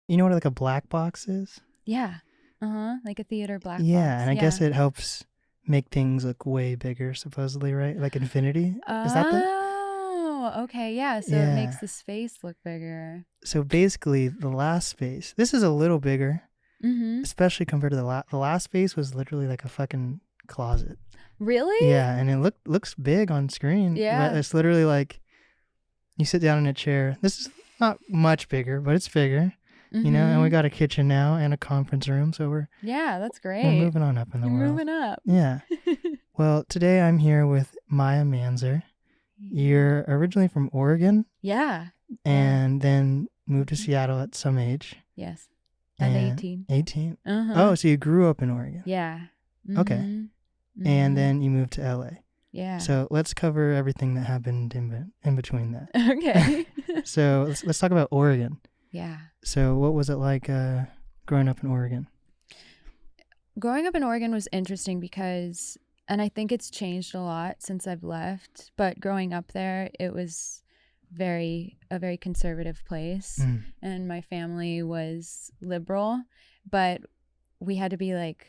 you know what like a black box is? Yeah. Like a theater black box. Yeah, and I guess it helps make things look way bigger, supposedly, right? Like infinity. Is that the? Oh, okay. Yeah. So it makes the space look bigger. So basically, the last space. This is a little bigger, especially compared to the last space was literally like a fucking closet. Really? Yeah, and it looks big on screen. Yeah. But it's literally like you sit down in a chair. This is not much bigger, but it's bigger. You know, and we got a kitchen now and a conference room, so that's great. We're moving on up in the world. You're moving up. Yeah. Well, today I'm here with Maiah Manser. You're originally from Oregon. Yeah. And then moved to Seattle at some age. Yes. At 18. 18. Oh, so you grew up in Oregon. Yeah. Okay. And then you moved to LA. Yeah. So let's cover everything that happened in between that. Okay. So let's talk about Oregon. Yeah. So what was it like growing up in Oregon? Growing up in Oregon was interesting because, and I think it's changed a lot since I've left, but growing up there, it was a very conservative place. And my family was liberal, but we had to be like,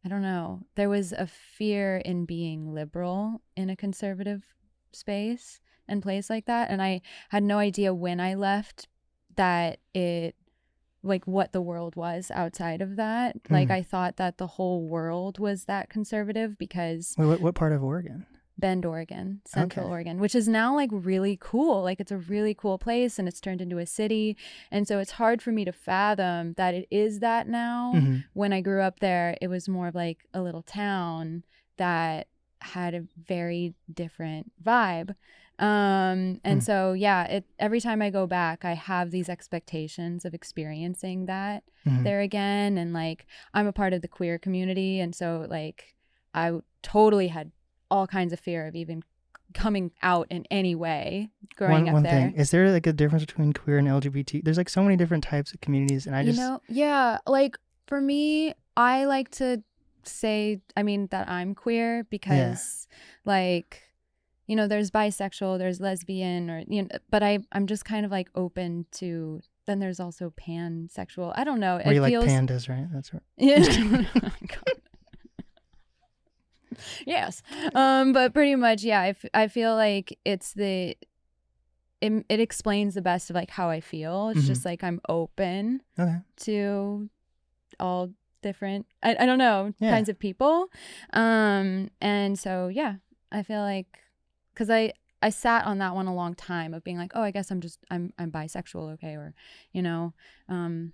I don't know, there was a fear in being liberal in a conservative space and place like that. And I had no idea when I left that it, like what the world was outside of that. Like I thought that the whole world was that conservative because... Wait, what part of Oregon? Bend, Oregon, Central Oregon, which is now like really cool. Like it's a really cool place and it's turned into a city. And so it's hard for me to fathom that it is that now. When I grew up there, it was more of like a little town that had a very different vibe. And so, yeah, every time I go back, I have these expectations of experiencing that there again. And like, I'm a part of the queer community. And so like, I totally had all kinds of fear of even coming out in any way growing up there. One thing, is there like a difference between queer and LGBT? There's like so many different types of communities. And yeah, like for me, I like to say, that I'm queer because like, there's bisexual, there's lesbian, or but I'm just kind of like open to. Then there's also pansexual. I don't know. Where you like pandas, right? That's right. Yeah. Yes. But pretty much, yeah. I feel like it explains the best of like how I feel. It's just like I'm open to all different. I don't know kinds of people. And so yeah, I feel like. Because I sat on that one a long time of being like, oh, I guess I'm bisexual, okay, or, and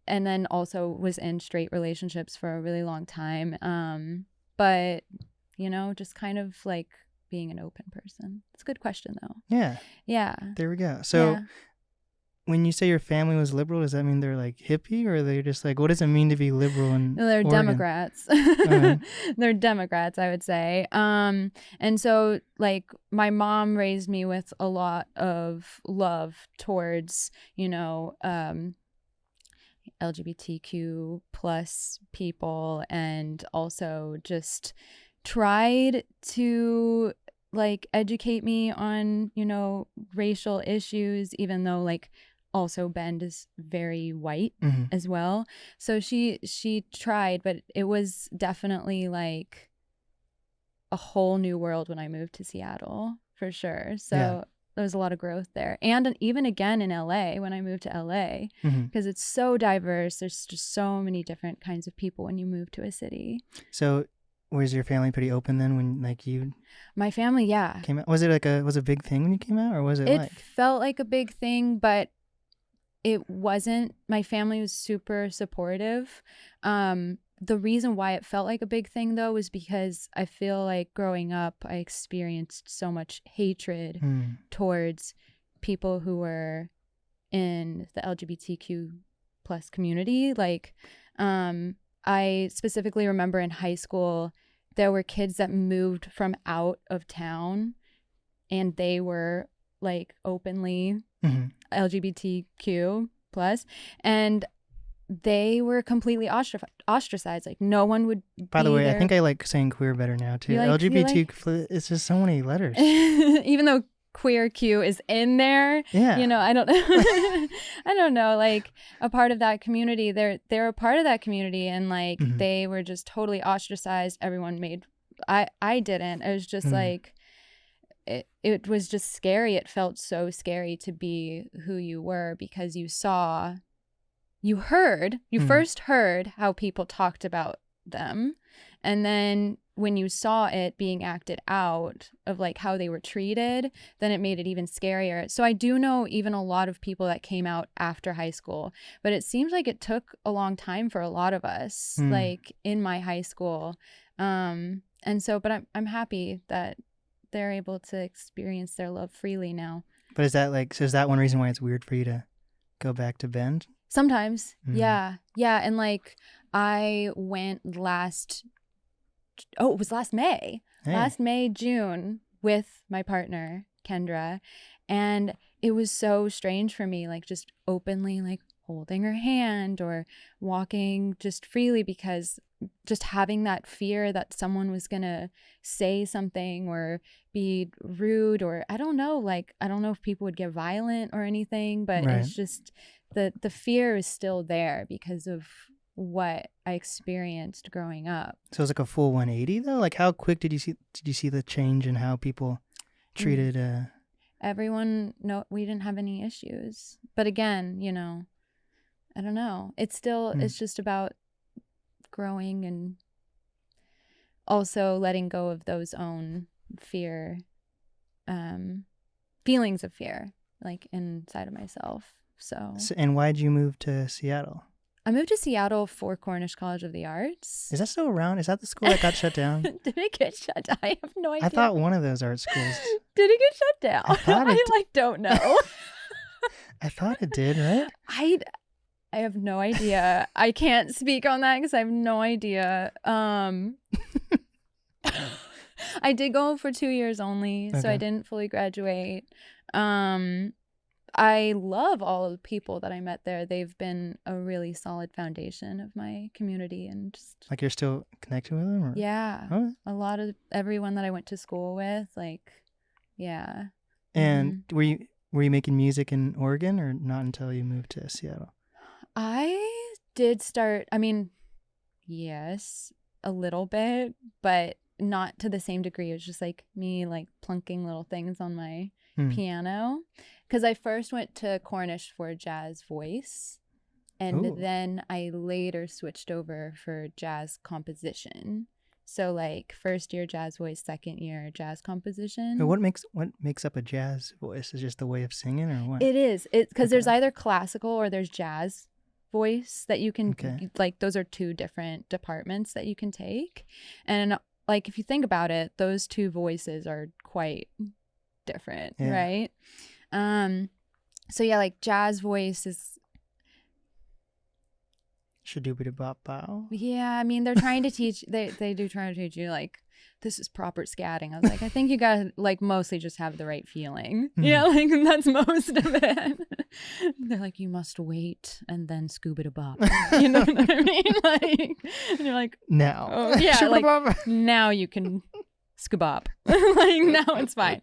then also was in straight relationships for a really long time. But, just kind of like being an open person. It's a good question, though. Yeah. Yeah. There we go. So when you say your family was liberal, does that mean they're like hippie, or they're just like, what does it mean to be liberal in No, they're Oregon? Democrats. They're Democrats, I would say. And so like my mom raised me with a lot of love towards, LGBTQ plus people, and also just tried to like educate me on, racial issues, even though like also Bend is very white as well. So she tried, but it was definitely like a whole new world when I moved to Seattle, for sure. So there was a lot of growth there. And even again in LA, when I moved to LA, because it's so diverse, there's just so many different kinds of people when you move to a city. So was your family pretty open then when like you... My family, yeah. Came out? Was it like was a big thing when you came out, or was it like... It felt like a big thing, but it wasn't. My family was super supportive. The reason why it felt like a big thing, though, was because I feel like growing up, I experienced so much hatred towards people who were in the LGBTQ plus community. Like, I specifically remember in high school, there were kids that moved from out of town, and they were like openly LGBTQ plus, and they were completely ostracized. Like no one would. By the way, I think I like saying queer better now too. LGBT, it's just so many letters. Even though queer Q is in there. Yeah. You know, I don't I don't know, like a part of that community. They're a part of that community, and like they were just totally ostracized. Everyone made I didn't. It was just like it was just scary. It felt so scary to be who you were because you first heard how people talked about them, and then when you saw it being acted out of like how they were treated, then it made it even scarier. So I do know even a lot of people that came out after high school, but it seems like it took a long time for a lot of us, like in my high school. And so, but I'm happy that they're able to experience their love freely now. But is that like, so is that one reason why it's weird for you to go back to Bend? Sometimes. Yeah. Yeah. And like I went it was last May. Hey. Last May, June with my partner, Kendra. And it was so strange for me, like just openly like holding her hand or walking just freely, because just having that fear that someone was going to say something or be rude, or I don't know if people would get violent or anything, but it's just the fear is still there because of what I experienced growing up. So it was like a full 180 though? Like how quick did you see the change in how people treated everyone? No, we didn't have any issues. But again, you know, I don't know. It's still it's just about growing and also letting go of those own fear, feelings of fear, like inside of myself. So and why'd you move to Seattle? I moved to Seattle for Cornish College of the Arts. Is that still around? Is that the school that got shut down? Did it get shut down? I have no idea. I thought one of those art schools. Did it get shut down? I don't know. I thought it did, right? I have no idea. I can't speak on that because I have no idea. I did go for 2 years only, so I didn't fully graduate. I love all of the people that I met there. They've been a really solid foundation of my community, and just like you're still connected with them? Or? Yeah. Oh. A lot of everyone that I went to school with, like, yeah. And were you making music in Oregon or not until you moved to Seattle? I did start, I mean, yes, a little bit, but not to the same degree. It was just like me like plunking little things on my piano, because I first went to Cornish for jazz voice, and then I later switched over for jazz composition. So like first year jazz voice, second year jazz composition. But what makes up a jazz voice? Is just the way of singing, or what? It is. Because there's either classical or there's jazz voice that you can like, those are two different departments that you can take. And like if you think about it, those two voices are quite different, right? So yeah, like jazz voice is Shadoobity-bop-bow. Yeah, I mean they're trying to teach they do try to teach you like this is proper scatting. I was like, I think you gotta like mostly just have the right feeling. Yeah, like that's most of it. They're like, you must wait and then scuba-da-bop. You know what I mean? Like, and you're like, now. Oh, yeah, like now you can skabop. Like now it's fine.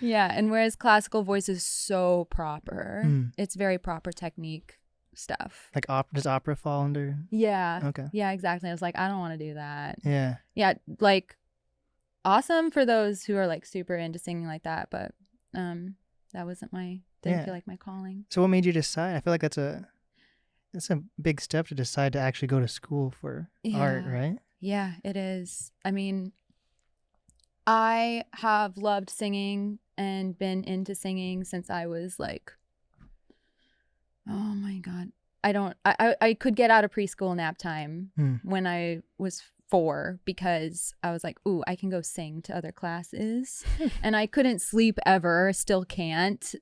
Yeah, and whereas classical voice is so proper, it's very proper technique stuff. Like does opera fall under? Yeah. Okay. Yeah, exactly. I was like, I don't want to do that. Yeah. Yeah, like awesome for those who are like super into singing like that, but that wasn't didn't feel like my calling. So what made you decide? I feel like that's a big step to decide to actually go to school for art, right? Yeah, it is. I mean, I have loved singing and been into singing since I was like, oh my God. I could get out of preschool nap time when I was 4 because I was like, ooh, I can go sing to other classes. And I couldn't sleep ever, still can't.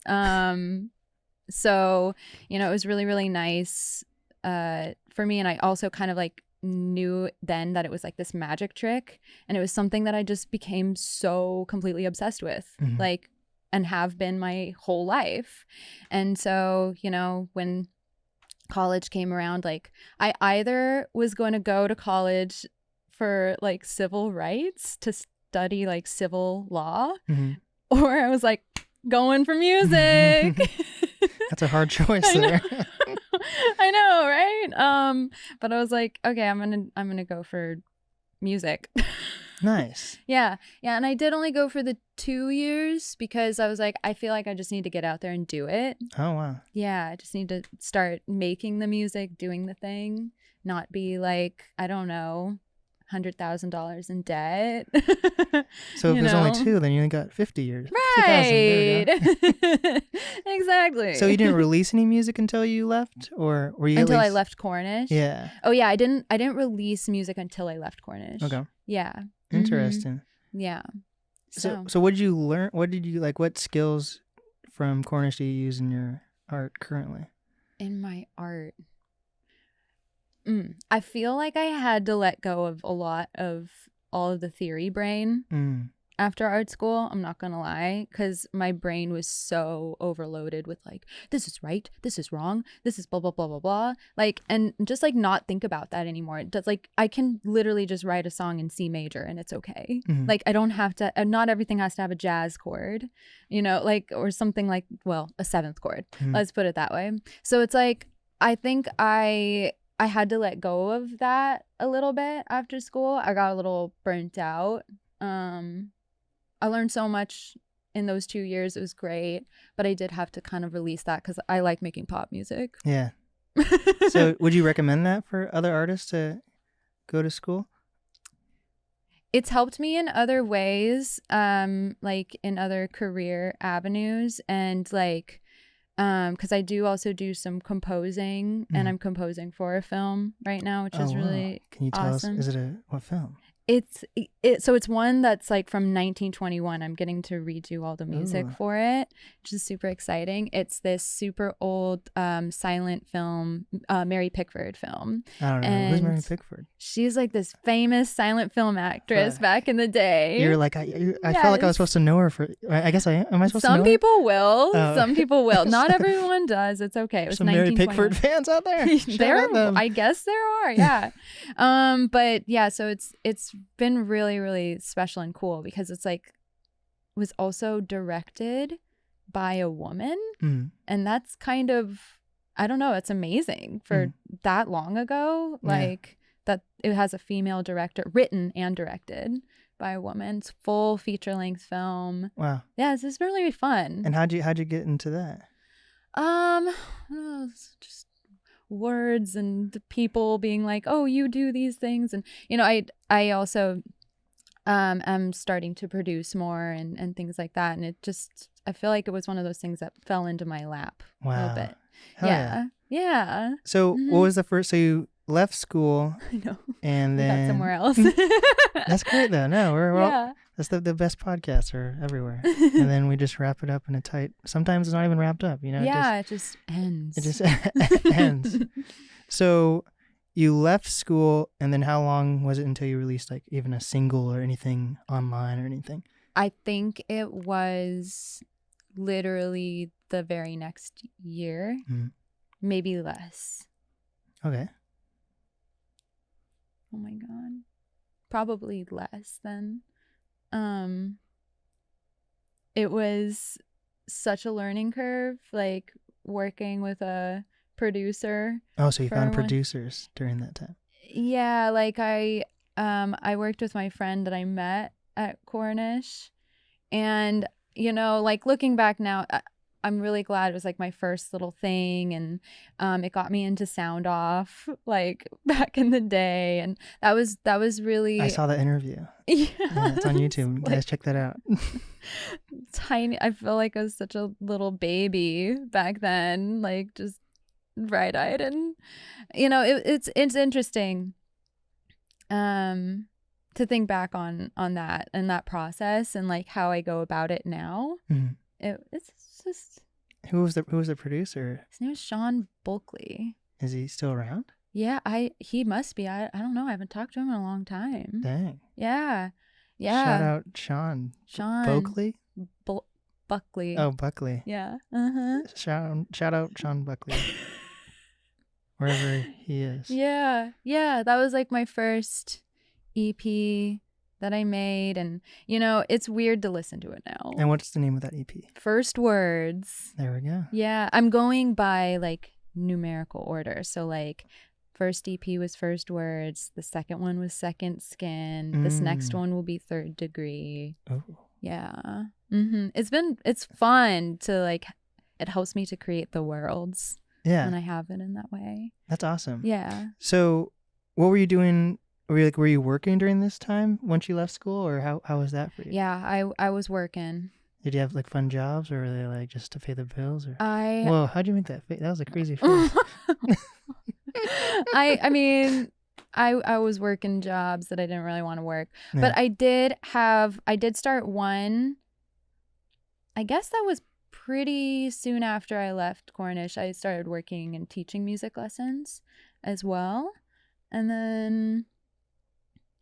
So, you know, it was really, really nice for me. And I also kind of like knew then that it was like this magic trick, and it was something that I just became so completely obsessed with, like, and have been my whole life. And so, you know, when college came around, like I either was going to go to college for like civil rights to study like civil law, or I was like, going for music. That's a hard choice there. I know, right? But I was like, okay, I'm gonna go for music. Nice. Yeah, and I did only go for the 2 years because I was like, I feel like I just need to get out there and do it. Oh wow. Yeah, I just need to start making the music, doing the thing, not be like, I don't know, $100,000 in debt. So if there's only 2, then you only got 50 years. Right. Exactly. So you didn't release any music until you left, or were you until I left Cornish? Yeah. Oh yeah, I didn't release music until I left Cornish. Okay. Yeah. Interesting. Yeah. So what did you learn? What did you like? What skills from Cornish do you use in your art currently? In my art. I feel like I had to let go of a lot of all of the theory brain after art school. I'm not going to lie, because my brain was so overloaded with like, this is right, this is wrong, this is blah, blah, blah, blah, blah. Like, and just like not think about that anymore. It does, like, I can literally just write a song in C major and it's okay. Like, I don't have to, not everything has to have a jazz chord, you know, like, or something like, well, a 7th chord. Let's put it that way. So it's like, I think I had to let go of that a little bit after school. I got a little burnt out. I learned so much in those 2 years. It was great, but I did have to kind of release that because I like making pop music. Yeah. So would you recommend that for other artists to go to school? It's helped me in other ways, like in other career avenues, and like because I do also do some composing, and I'm composing for a film right now, which is really Can you tell us, is it what film? So it's one that's like from 1921. I'm getting to redo all the music for it, which is super exciting. It's this super old silent film, Mary Pickford film. I don't know. Who's Mary Pickford? She's like this famous silent film actress back in the day. You're like, I felt like I was supposed to know her for, I guess am I supposed to know her? Some people will. Some people will. Not everyone does. It's okay. It was some Mary Pickford fans out there. I guess there are, yeah. But yeah, so it's been really, really special and cool because it's like was also directed by a woman, and that's kind of, I don't know, it's amazing for that long ago, like that it has a female director, written and directed by a woman. It's full feature-length film. Wow. Yeah, it's really fun. And how'd you get into that? It's just words and people being like, oh, you do these things, and you know, I also am starting to produce more and things like that, and it just, I feel like it was one of those things that fell into my lap a little bit. Yeah. So what was the first, so you left school? I know. And then got somewhere else. That's great though. No, we're all, that's the best podcasts are everywhere. And then we just wrap it up in a tight, sometimes it's not even wrapped up, you know? It just ends. It just ends. So you left school, and then how long was it until you released like even a single or anything online or anything? I think it was literally the very next year, maybe less. Okay. Oh my God. Probably less than. It was such a learning curve, like working with a producer. Oh, so you found producers during that time? Yeah, like I worked with my friend that I met at Cornish, and you know, like looking back now, I'm really glad it was like my first little thing, and it got me into sound off like back in the day, and that was really. I saw that interview. Yeah, it's on YouTube. You guys check that out. Tiny. I feel like I was such a little baby back then, like just bright-eyed, and you know, it's interesting to think back on that and that process and like how I go about it now. It's just. Who was the producer? His name is Sean Bulkley. Is he still around? Yeah, he must be. I don't know. I haven't talked to him in a long time. Dang. Yeah. Shout out Sean. Bulkley? Buckley. Oh, Buckley. Yeah. Shout out Sean Buckley. Wherever he is. Yeah. That was like my first EP that I made. And, it's weird to listen to it now. And what's the name of that EP? First Words. There we go. Yeah. I'm going by like numerical order. So like first EP was First Words. The second one was Second Skin. This next one will be Third Degree. Oh. Yeah. It's fun to like, it helps me to create the worlds. Yeah. And I have it in that way. That's awesome. Yeah. So what were you doing? Were you working during this time once you left school, or how was that for you? Yeah, I was working. Did you have like fun jobs, or were they like just to pay the bills? Or Whoa, how'd you make that face? That was a crazy face. I mean, I was working jobs that I didn't really want to work. Yeah. But I did start one, I guess that was pretty soon after I left Cornish. I started working and teaching music lessons as well. And then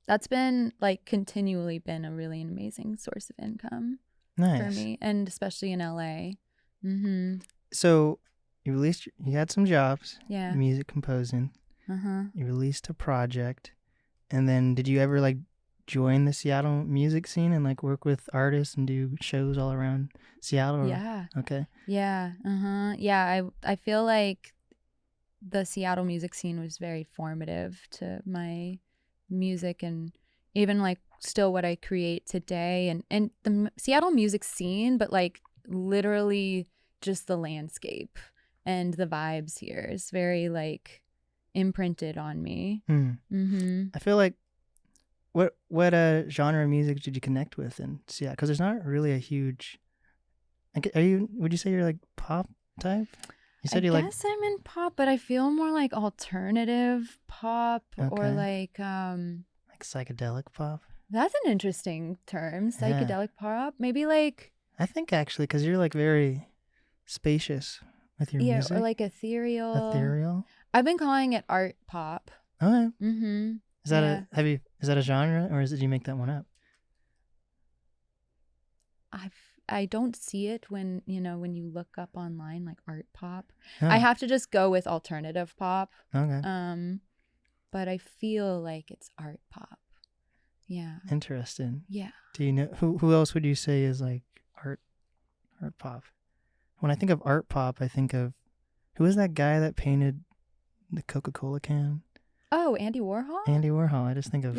that's been like continually been a really amazing source of income for me, and especially in LA. So you had some jobs, yeah, music composing. You released a project, and then did you ever like join the Seattle music scene and like work with artists and do shows all around Seattle? Yeah. Okay. Yeah. Yeah. I feel like the Seattle music scene was very formative to my music, and even like still what I create today, and the Seattle music scene, but like literally just the landscape and the vibes here is very like imprinted on me. I feel like what genre of music did you connect with in Seattle? Because there's not really a huge. Would you say you're like pop type? You said I guess I'm in pop, but I feel more like alternative pop, or like psychedelic pop. That's an interesting term, psychedelic pop. Maybe like, I think actually, because you're like very spacious with your music. Yeah, or like ethereal. Ethereal. I've been calling it art pop. Okay. Is that is that a genre, or did you make that one up? I don't see it when you look up online like art pop. I have to just go with alternative pop. Okay. But I feel like it's art pop. Yeah. Interesting. Yeah. Do you know who else would you say is like art pop? When I think of art pop, I think of who is that guy that painted the Coca-Cola can? Oh, Andy Warhol? Andy Warhol. I just think of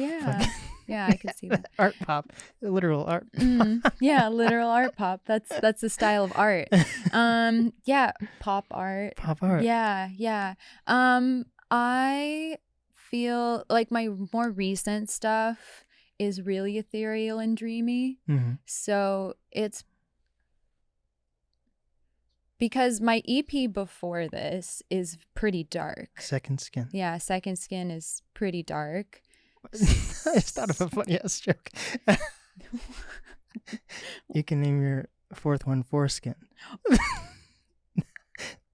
yeah, I can see that. Art pop, literal art. Yeah, literal art pop. That's the style of art. Yeah, pop art. Pop art. Yeah. I feel like my more recent stuff is really ethereal and dreamy. So it's because my EP before this is pretty dark. Second Skin. Yeah, Second Skin is pretty dark. I just thought of a funny ass joke. You can name your fourth one Foreskin.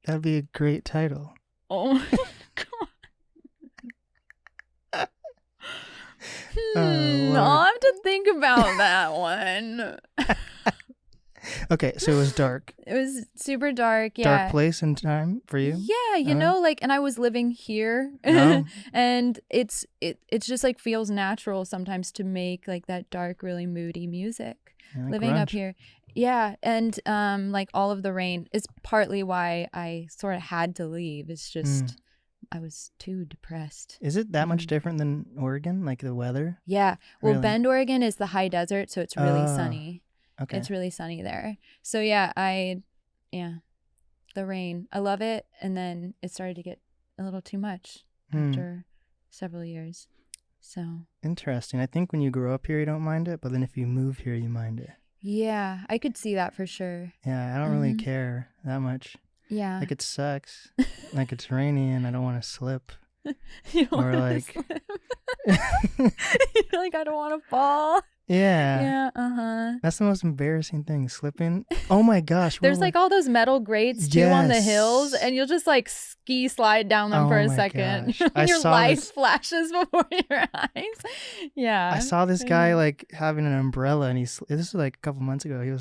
That'd be a great title. Oh my god. I'll have to think about that one. Okay, so it was dark. It was super dark, yeah. Dark place and time for you? Yeah, you know, like, and I was living here. And it's just like feels natural sometimes to make like that dark, really moody music. Yeah, living grunge. Up here. Yeah, and like All of the Rain is partly why I sort of had to leave. It's just I was too depressed. Is it that much different than Oregon, like the weather? Yeah. Well, Really? Bend, Oregon is the high desert, so it's really sunny. Okay. It's really sunny there. So yeah, the rain. I love it. And then it started to get a little too much after several years. So interesting. I think when you grow up here, you don't mind it, but then if you move here, you mind it. yeah, I could see that for sure. Yeah, I don't really care that much. Yeah. Like it sucks. Like it's rainy and I don't want to slip. You don't Or wanna like slip. You're like, I don't want to fall. Yeah. Yeah, That's the most embarrassing thing, slipping. Oh my gosh. There's like all those metal grates too on the hills, and you'll just like ski slide down them for a second. Your life flashes before your eyes. Yeah. I saw this guy like having an umbrella, and this was like a couple months ago. He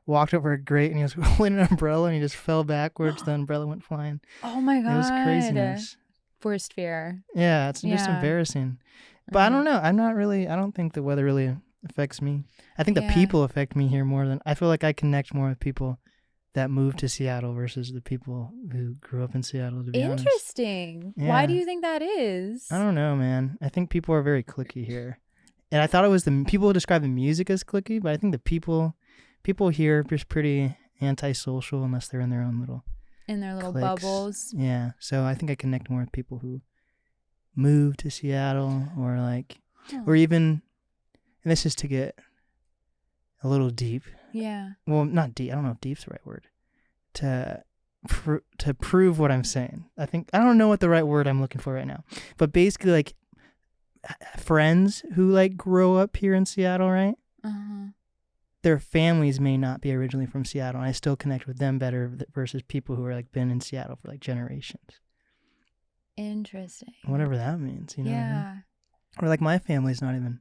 walked over a grate and he was holding an umbrella and he just fell backwards. The umbrella went flying. Oh my god. It was craziness. Worst fear. Yeah, it's just embarrassing. But I don't know. I don't think the weather really affects me. I think the people affect me here more than I feel like I connect more with people that moved to Seattle versus the people who grew up in Seattle, to be honest. Interesting. Yeah. Why do you think that is? I don't know, man. I think people are very cliquey here. And I thought it was the people describe the music as cliquey, but I think the people here are just pretty antisocial unless they're in their own little cliques. Bubbles. Yeah. So I think I connect more with people who moved to Seattle or like, or even, and this is to get a little deep. Yeah. Well, not deep. I don't know if deep's the right word. To prove what I'm saying. I don't know what the right word I'm looking for right now. But basically, like, friends who, like, grow up here in Seattle, right? Uh-huh. Their families may not be originally from Seattle, and I still connect with them better versus people who are, like, been in Seattle for, like, generations. Interesting. Whatever that means, you know? Yeah. What I mean? Or, like, my family's not even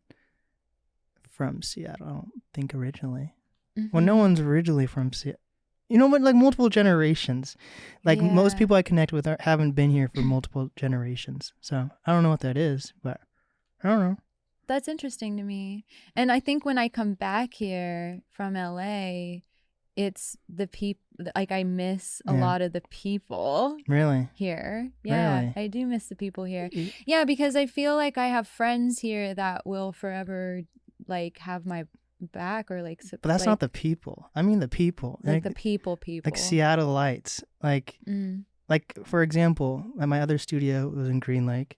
from Seattle, I don't think, originally. Mm-hmm. Well, no one's originally from Seattle. You know what? Like, multiple generations. Like, most people I connect with haven't been here for multiple generations. So, I don't know what that is, but I don't know. That's interesting to me. And I think when I come back here from LA, it's the people, like, I miss a lot of the people. Really? Here. Yeah, really? I do miss the people here. Yeah, because I feel like I have friends here that will forever, like, have my back or like, but that's not the people. I mean the people, like the people like Seattleites, like for example, at my other studio, it was in Green Lake,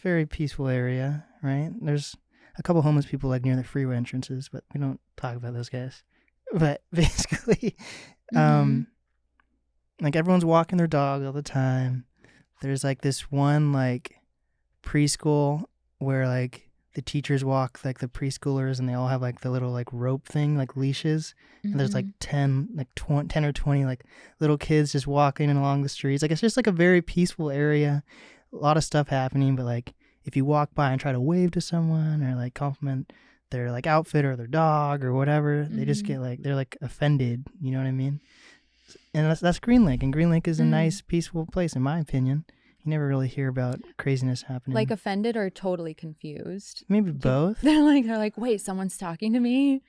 very peaceful area, right? There's a couple homeless people like near the freeway entrances, but we don't talk about those guys. But basically, like, everyone's walking their dog all the time. There's like this one like preschool where like the teachers walk like the preschoolers, and they all have like the little like rope thing, like leashes. And there's like 10 or 20 like little kids just walking along the streets. Like, it's just like a very peaceful area. A lot of stuff happening, but like if you walk by and try to wave to someone or like compliment their like outfit or their dog or whatever, they just get like, they're like offended. You know what I mean? And that's Green Lake, and Green Lake is a nice, peaceful place, in my opinion. You never really hear about craziness happening. Like offended or totally confused? Maybe both. They're like, wait, someone's talking to me?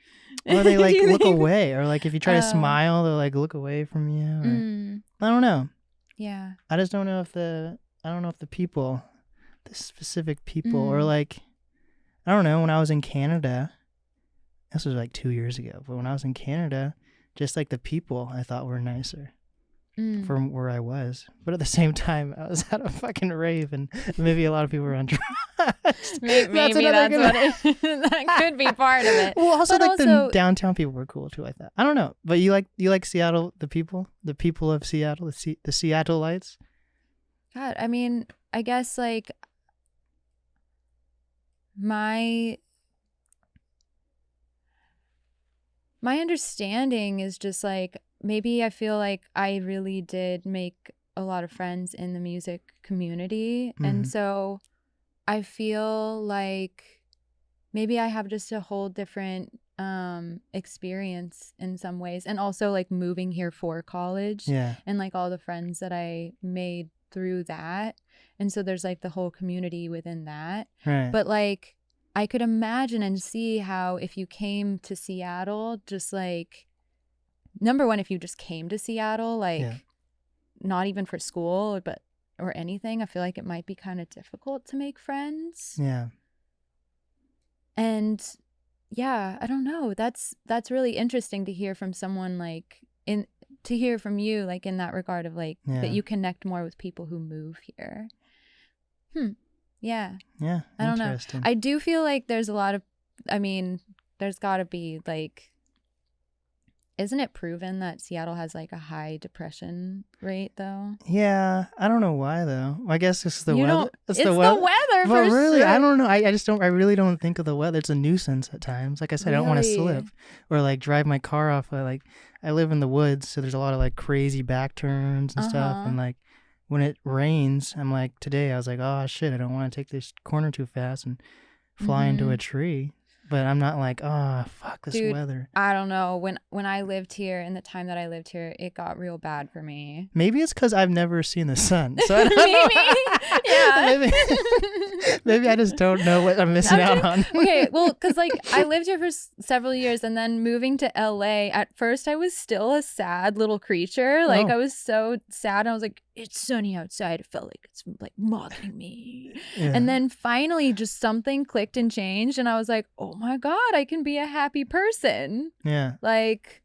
Or they like look away, or like if you try to smile, they'll like look away from you. Or, I don't know. Yeah. I just don't know if the people, the specific people, or like, I don't know, when I was in Canada, this was like 2 years ago, but when I was in Canada, just like the people I thought were nicer. From where I was, but at the same time, I was at a fucking rave, and maybe a lot of people were on drugs. Maybe that's what it. That could be part of it. Well, also the downtown people were cool too. I thought. I don't know, but you like Seattle, the people of Seattle, the Seattleites. God, I mean, I guess like my understanding is just like, maybe I feel like I really did make a lot of friends in the music community. And so I feel like maybe I have just a whole different experience in some ways. And also like moving here for college and like all the friends that I made through that. And so there's like the whole community within that. Right. But like, I could imagine and see how if you came to Seattle, just like, number one, if you just came to Seattle, like not even for school, but or anything, I feel like it might be kind of difficult to make friends. Yeah. And yeah, I don't know. That's really interesting to hear from someone like to hear from you like in that regard of like that you connect more with people who move here. Yeah. Yeah. I don't know. I do feel like there's a lot of, I mean, there's got to be like, isn't it proven that Seattle has like a high depression rate though? Yeah, I don't know why though. I guess it's the weather. It's the weather but for really, sure. I don't know. I just don't. I really don't think of the weather. It's a nuisance at times. Like I said, I don't want to slip or like drive my car off. I live in the woods, so there's a lot of like crazy back turns and stuff. And like when it rains, I'm like today I was like, oh shit, I don't want to take this corner too fast and fly into a tree. but I'm not like, oh, fuck this weather. I don't know. When I lived here, in the time that I lived here, it got real bad for me. Maybe it's because I've never seen the sun. So I don't know. Yeah. maybe I just don't know what I'm missing out on. Okay, well, because like I lived here for several years, and then moving to LA, at first I was still a sad little creature. Like I was so sad, and I was like, it's sunny outside. It felt like it's like mocking me. Yeah. And then finally just something clicked and changed, and I was like, oh my God, I can be a happy person. Yeah. Like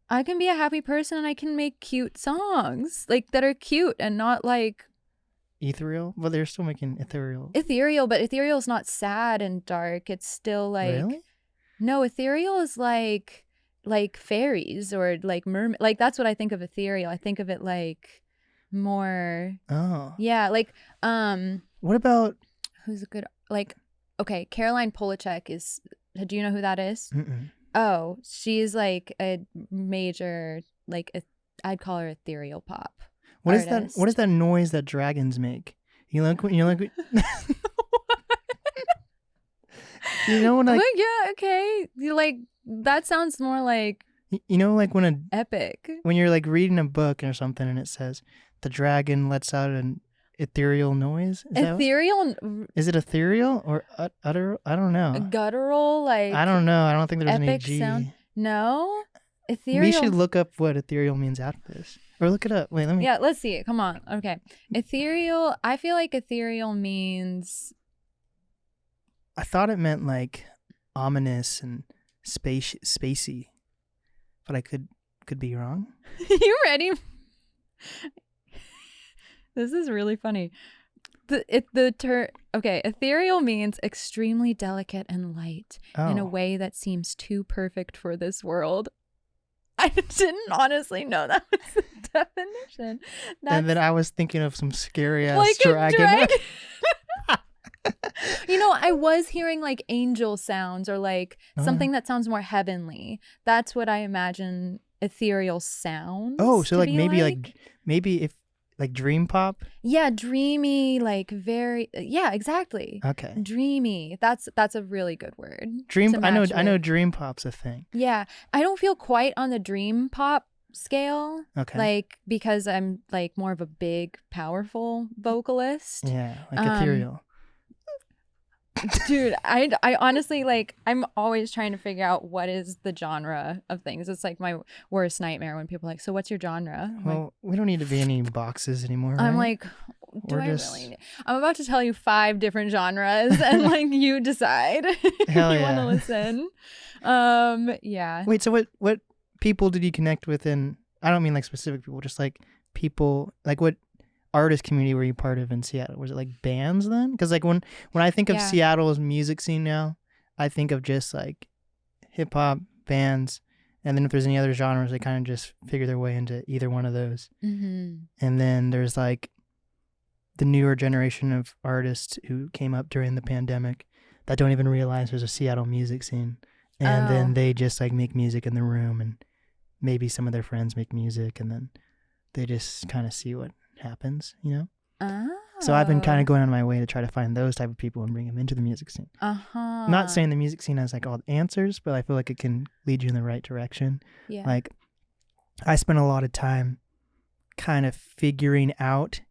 I can be a happy person, and I can make cute songs like that are cute and not like ethereal. Well, they're still making ethereal, but ethereal is not sad and dark. It's still like really? No, ethereal is like fairies or like mermaid. Like that's what I think of ethereal. I think of it like more. Oh. Yeah, like what about who's a good like? Okay, Caroline Polachek is. Do you know who that is? Mm-mm. Oh, she's like a major like I'd call her ethereal pop. What artist. Is that? What is that noise that dragons make? You know, you know when like yeah, okay, you like that sounds more like you know like when epic when you're like reading a book or something and it says the dragon lets out an ethereal noise. Is it ethereal or utter? I don't know. A guttural like I don't know. I don't think there's any epic G. Sound. No, ethereal. We should look up what ethereal means after this. Or look it up. Wait, let me. Yeah, let's see it. Come on. Okay. Ethereal. I feel like ethereal means. I thought it meant like ominous and spacey, but I could be wrong. You ready? This is really funny. Okay, ethereal means extremely delicate and light in a way that seems too perfect for this world. I didn't honestly know that was the definition. And then I was thinking of some scary ass dragon. You know, I was hearing like angel sounds or like something that sounds more heavenly. That's what I imagine ethereal sounds. Oh, so like maybe if like dream pop? Yeah, dreamy, like very exactly. Okay. Dreamy. That's a really good word. Dream I know dream pop's a thing. Yeah. I don't feel quite on the dream pop scale. Okay. Like because I'm like more of a big, powerful vocalist. Yeah, like ethereal. Dude, I honestly like I'm always trying to figure out what is the genre of things. It's like my worst nightmare when people are like, so what's your genre? Well, we don't need to be any boxes anymore. Right? I'm like, really? I'm about to tell you 5 different genres and like you decide if you want to listen. Yeah. Wait, so what people did you connect with in? I don't mean like specific people, just like people. Like what artist community were you part of in Seattle? Was it like bands then? Because like when I think of Seattle's music scene now, I think of just like hip hop bands, and then if there's any other genres, they kind of just figure their way into either one of those. Mm-hmm. And then there's like the newer generation of artists who came up during the pandemic that don't even realize there's a Seattle music scene, and then they just like make music in the room, and maybe some of their friends make music, and then they just kind of see what happens, you know? So I've been kind of going on my way to try to find those type of people and bring them into the music scene. Not saying the music scene has like all the answers, but I feel like it can lead you in the right direction. Yeah. Like I spent a lot of time kind of figuring out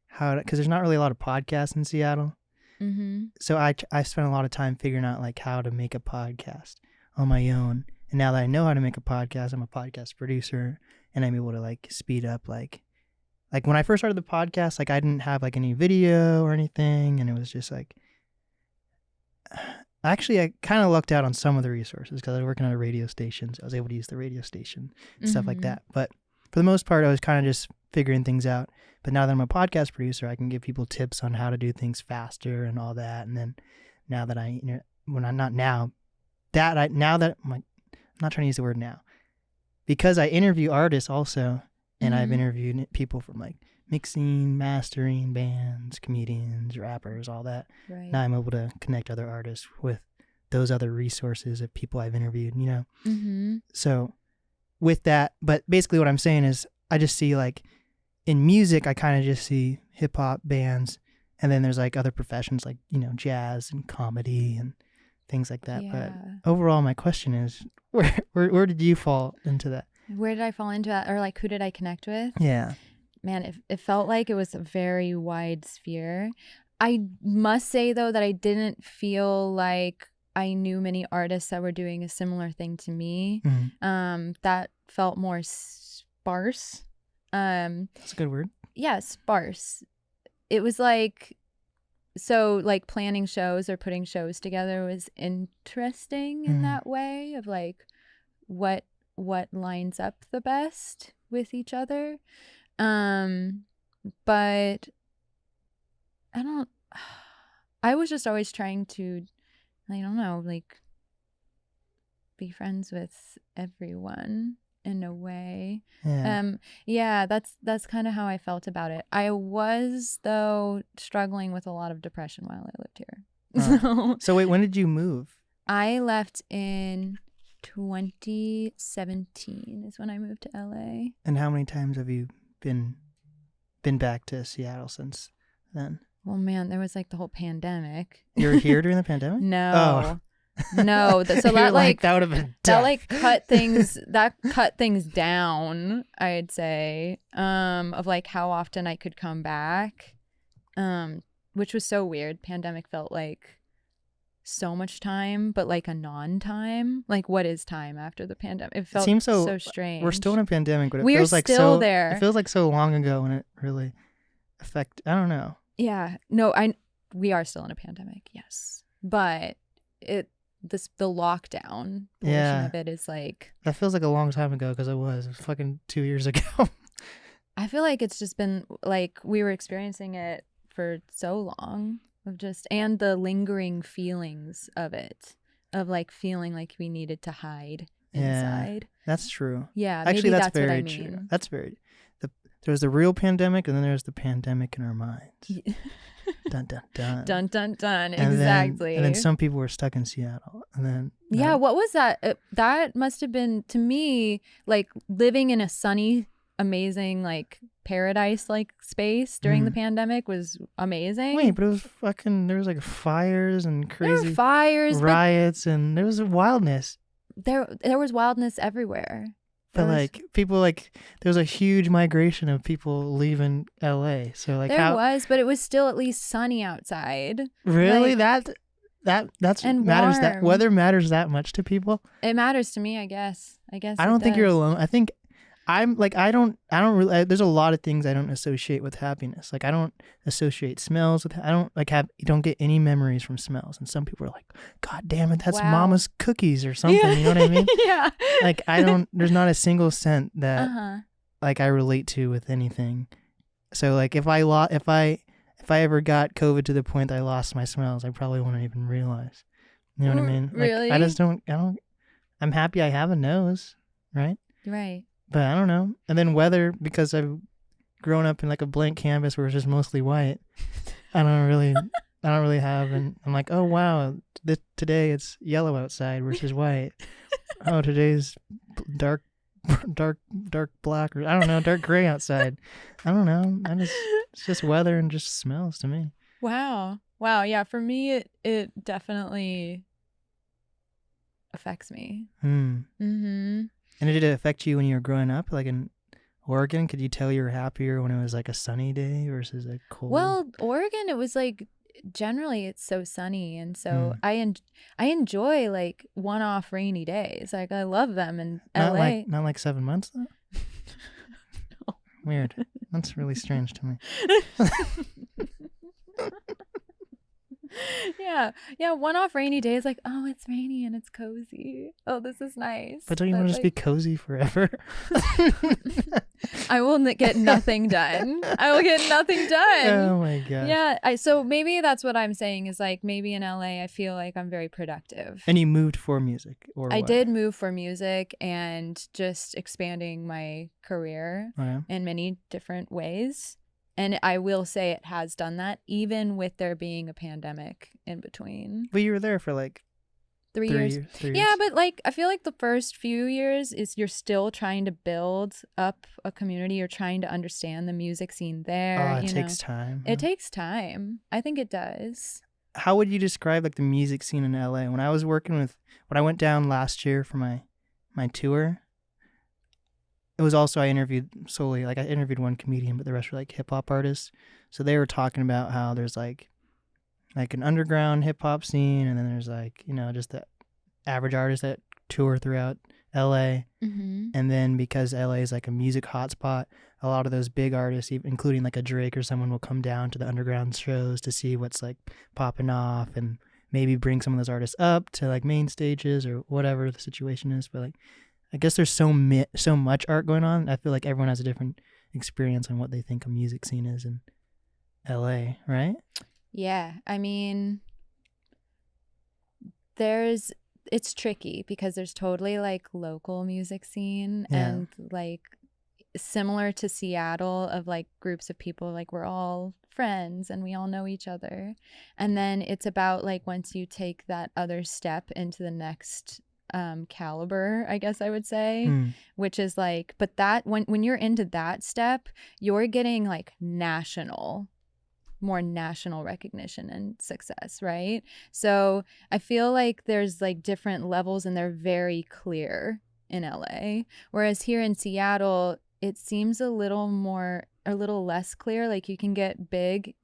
how to, because there's not really a lot of podcasts in Seattle. Mm-hmm. So I spent a lot of time figuring out like how to make a podcast on my own. And now that I know how to make a podcast, I'm a podcast producer, and I'm able to like speed up like when I first started the podcast, like I didn't have like any video or anything, and it was just like, actually I kind of lucked out on some of the resources because I was working on a radio station, so I was able to use the radio station and stuff like that. But for the most part, I was kind of just figuring things out. But now that I'm a podcast producer, I can give people tips on how to do things faster and all that. And then now that I'm not trying to use the word now, because I interview artists also. And I've interviewed people from like mixing, mastering, bands, comedians, rappers, all that. Right. Now I'm able to connect other artists with those other resources of people I've interviewed, you know? Mm-hmm. So with that, but basically what I'm saying is I just see like in music, I kind of just see hip hop bands, and then there's like other professions like, you know, jazz and comedy and things like that. Yeah. But overall, my question is, where did you fall into that? Where did I fall into that? Or like, who did I connect with? Yeah. Man, it felt like it was a very wide sphere. I must say, though, that I didn't feel like I knew many artists that were doing a similar thing to me. Mm-hmm. That felt more sparse. That's a good word. Yeah, sparse. It was like, so like planning shows or putting shows together was interesting in that way of like what lines up the best with each other. But I was just always trying to, I don't know, like be friends with everyone in a way. Yeah. That's kind of how I felt about it. I was, though, struggling with a lot of depression while I lived here. So wait, when did you move? I left in 2017 is when I moved to LA. And how many times have you been back to Seattle since then? Well, man, there was like the whole pandemic. You were here during the pandemic? No. Oh. No, so that like that would have been that like cut things down, I'd say, of like how often I could come back, which was so weird. Pandemic felt like so much time, but like a non-time. Like, what is time after the pandemic? It felt so strange. We're still in a pandemic, but we're feels like still there. It feels like so long ago, and it really I don't know. Yeah, no, we are still in a pandemic, yes, but the lockdown portion of it is like, that feels like a long time ago because it was fucking 2 years ago. I feel like it's just been like we were experiencing it for so long of just, and the lingering feelings of it, of like feeling like we needed to hide inside. That's true. Yeah, actually, maybe that's very what I true. mean. That's very. There's the real pandemic, and then there's the pandemic in our minds. Dun dun dun. Dun dun dun. And exactly. And then some people were stuck in Seattle, and then what was that? That must have been, to me, like living in a sunny, amazing, like paradise like space during the pandemic was amazing. Wait, but it was fucking, there was like fires and crazy there were fires, riots, and there was wildness. There was wildness everywhere. But like people, like there was a huge migration of people leaving LA. So like but it was still at least sunny outside. Really? Like, that's and matters. warm. That weather matters that much to people? It matters to me, I guess. I don't think you're alone. I think I'm like, I don't really, there's a lot of things I don't associate with happiness. Like I don't associate smells with, I don't like you don't get any memories from smells. And some people are like, God damn it, that's mama's cookies or something. You know what I mean? Yeah. Like there's not a single scent that like I relate to with anything. So like if I ever got COVID to the point that I lost my smells, I probably wouldn't even realize. You know what I mean? Like, really? I'm happy I have a nose, right? Right. But I don't know. And then weather, because I've grown up in like a blank canvas where it's just mostly white. I don't really have, and I'm like, oh wow, today it's yellow outside versus white. Oh, today's dark black, or I don't know, dark gray outside. I don't know. It's just weather and just smells to me. Wow. Yeah. For me, it definitely affects me. Mm-hmm. And did it affect you when you were growing up, like in Oregon? Could you tell you were happier when it was like a sunny day versus a cold? Well, Oregon, it was like generally it's so sunny, and so I enjoy like one-off rainy days. Like I love them in LA. Not like 7 months though. No. Weird. That's really strange to me. Yeah, one-off rainy days, like, oh, it's rainy and it's cozy. Oh, this is nice. But don't you want to just be cozy forever? I will get nothing done. Oh my gosh. Yeah, so maybe that's what I'm saying is like maybe in LA I feel like I'm very productive. And you moved for music, or I what? did move for music and just expanding my career in many different ways. And I will say it has done that, even with there being a pandemic in between. But you were there for like 3 years. Yeah, but like I feel like the first few years is you're still trying to build up a community. You're trying to understand the music scene there. Oh, it takes time. It takes time. I think it does. how would you describe like the music scene in LA? When I went down last year for my tour, it was also, I interviewed solely, like I interviewed one comedian, but the rest were like hip hop artists. So they were talking about how there's like an underground hip hop scene, and then there's like, just the average artists that tour throughout LA. Mm-hmm. And then because LA is like a music hotspot, a lot of those big artists, including like a Drake or someone, will come down to the underground shows to see what's like popping off, and maybe bring some of those artists up to like main stages or whatever the situation is. But like, I guess there's so much art going on. I feel like everyone has a different experience on what they think a music scene is in LA, right? Yeah, I mean, it's tricky because there's totally like local music scene and like similar to Seattle of like groups of people, like we're all friends and we all know each other. And then it's about like once you take that other step into the next caliber, I guess I would say, which is like, but that when you're into that step, you're getting like more national recognition and success, right? So I feel like there's like different levels and they're very clear in LA, whereas here in Seattle it seems a little less clear. Like you can get big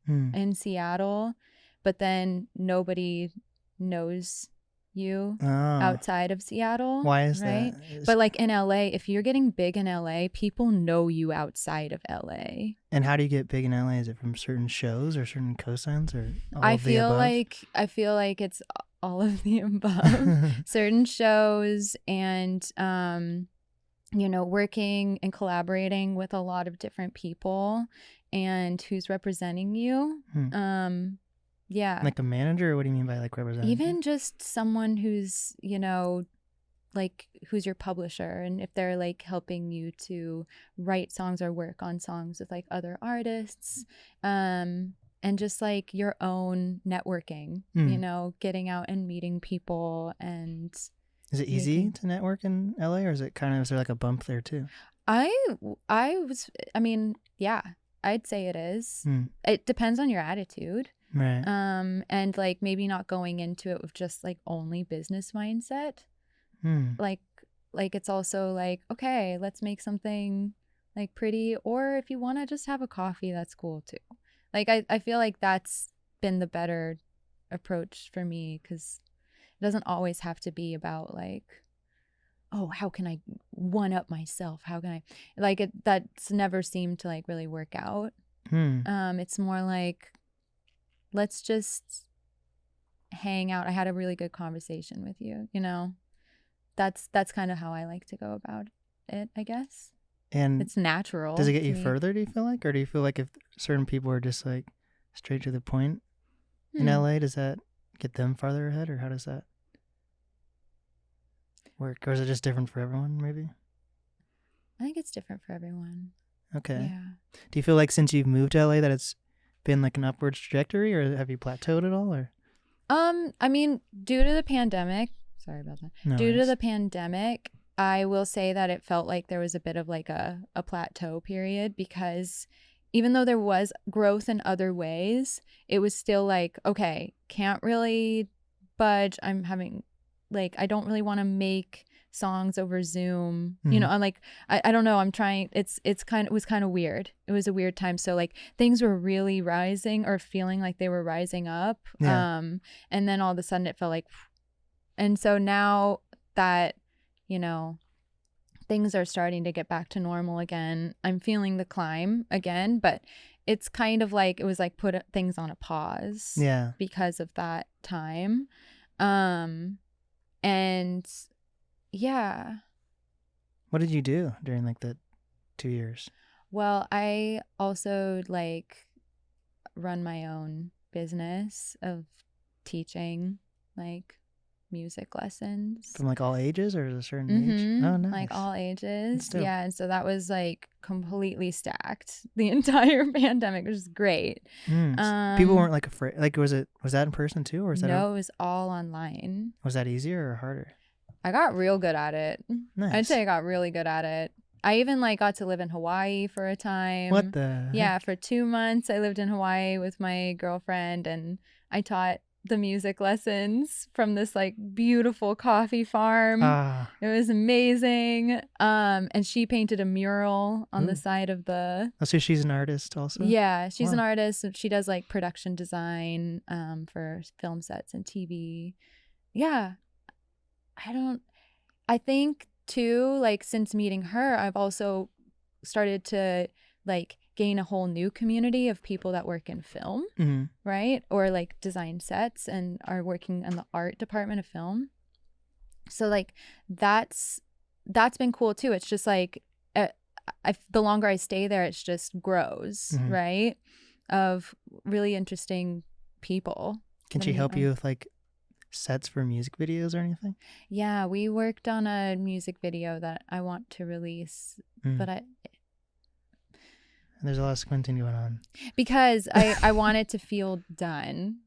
in Seattle, but then nobody knows you outside of Seattle. Why is right? that? But like in LA, if you're getting big in LA, people know you outside of LA. And how do you get big in LA? Is it from certain shows or certain cosigns or all I of the feel above? like it's all of the above. Certain shows and working and collaborating with a lot of different people and who's representing you. Yeah. Like a manager, or what do you mean by like representing? Even just someone who's, like who's your publisher, and if they're like helping you to write songs or work on songs with like other artists, and just like your own networking, getting out and meeting people. And is it easy to network in LA, or is there like a bump there too? Yeah, I'd say it is. It depends on your attitude. Right. And like maybe not going into it with just like only business mindset. Like it's also like, okay, let's make something like pretty, or if you want to just have a coffee, that's cool too. Like I feel like that's been the better approach for me, because it doesn't always have to be about like, oh, how can I one up myself? How can I like it? That's never seemed to like really work out. It's more like, let's just hang out. I had a really good conversation with you, That's kind of how I like to go about it, I guess. And it's natural. Does it get you further, do you feel like? Or do you feel like if certain people are just like straight to the point in LA, does that get them farther ahead, or how does that work? Or is it just different for everyone, maybe? I think it's different for everyone. Okay. Yeah. Do you feel like since you've moved to LA that it's been like an upward trajectory, or have you plateaued at all? Or I mean, due to the pandemic, sorry about that. No due worries. to the pandemic, I will say that it felt like there was a bit of like a plateau period, because even though there was growth in other ways, it was still like, okay, can't really budge. I'm having like, I don't really want to make songs over Zoom, I'm like, I don't know, I'm trying, it was kind of weird. It was a weird time. So like things were really rising, or feeling like they were rising up. And then all of a sudden it felt like, and so now that, things are starting to get back to normal again, I'm feeling the climb again, but it's kind of like, it was like put things on a pause because of that time. And yeah. What did you do during like the 2 years? Well, I also like run my own business of teaching like music lessons. From like all ages, or is it a certain age? Oh, nice. Like all ages. Yeah. And so that was like completely stacked the entire pandemic, which is great. People weren't like afraid. Like, was that in person too? Or was that it was all online. Was that easier or harder? I got real good at it. Nice. I'd say I got really good at it. I even like got to live in Hawaii for a time. What the heck? Yeah, for 2 months I lived in Hawaii with my girlfriend, and I taught the music lessons from this like beautiful coffee farm. It was amazing. And she painted a mural on the side of the... Oh, so she's an artist also? Yeah, she's an artist. She does like production design for film sets and TV. Yeah. I think too, like since meeting her, I've also started to like gain a whole new community of people that work in film, right? Or like design sets and are working in the art department of film. So like that's been cool too. It's just like the longer I stay there, it just grows, right? Of really interesting people. Can she help you with like sets for music videos or anything? Yeah, we worked on a music video that I want to release, but there's a lot of squinting going on. Because I want it to feel done.